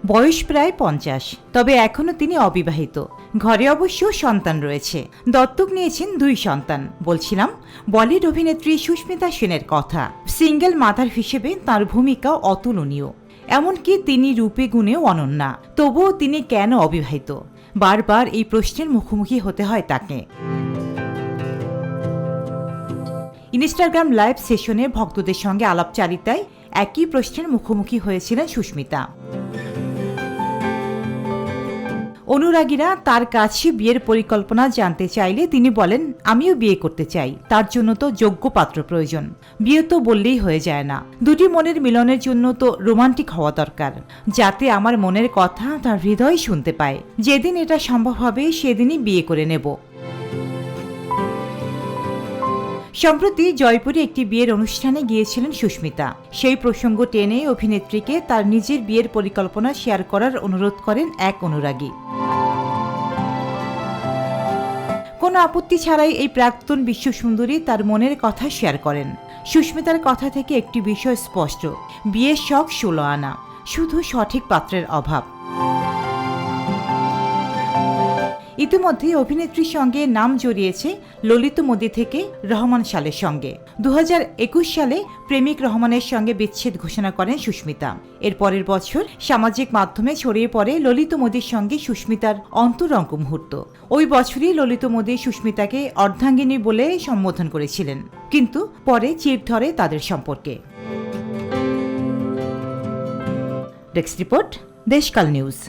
বয়স প্রায় 50, তবে এখনও তিনি অবিবাহিত। ঘরে অবশ্য সন্তান রয়েছে। দত্তক নিয়েছেন 2 সন্তান। বলছিলাম বলিউড অভিনেত্রী সুস্মিতা সেনের কথা। সিঙ্গেল মাদার হিসেবে তার ভূমিকা অতুলনীয়। এমনকি তিনি রূপে গুণেও অনন্যা। তবুও তিনি কেন অবিবাহিত? বারবার এই প্রশ্নের মুখোমুখি হতে হয় তাকে। ইনস্টাগ্রাম লাইভ সেশনে ভক্তদের সঙ্গে আলাপচারিতায় একই প্রশ্নের মুখোমুখি হয়েছিলেন সুস্মিতা। অনুরাগীরা তার কাছে বিয়ের পরিকল্পনা জানতে চাইলে তিনি বলেন, আমিও বিয়ে করতে চাই, তার জন্য তো যোগ্য পাত্র প্রয়োজন। বিয়ে তো বললেই হয়ে যায় না, দুটি মনের মিলনের জন্য তো রোমান্টিক হওয়া দরকার, যাতে আমার মনের কথা তার হৃদয় শুনতে পায়। যেদিন এটা সম্ভব হবে সেদিনই বিয়ে করে নেব। সম্প্রতি জয়পুরে একটি বিয়ের অনুষ্ঠানে গিয়েছিলেন সুস্মিতা। সেই প্রসঙ্গ টেনে অভিনেত্রীকে তার নিজের বিয়ের পরিকল্পনা শেয়ার করার অনুরোধ করেন এক অনুরাগী। কোনো আপত্তি ছাড়াই এই প্রাক্তন বিশ্বসুন্দরী তার মনের কথা শেয়ার করেন। সুস্মিতার কথা থেকে একটি বিষয় স্পষ্ট, বিয়ের শখ 16 আনা, শুধু সঠিক পাত্রের অভাব। ইতিমধ্যে অভিনেত্রীর সঙ্গে নাম জড়িয়েছে ললিত মোদি থেকে রহমান সালের সঙ্গে। 2021 সালে প্রেমিক রহমানের সঙ্গে বিচ্ছেদ ঘোষণা করেন সুস্মিতা। এর পরের বছর সামাজিক মাধ্যমে ছড়িয়ে পড়ে ললিত মোদির সঙ্গে সুস্মিতার অন্তরঙ্গ মুহূর্ত। ওই বছরই ললিত মোদি সুস্মিতাকে অর্ধাঙ্গিনী বলে সম্বোধন করেছিলেন, কিন্তু পরে চির ধরে তাদের সম্পর্কে। Desk report, Deshkal news.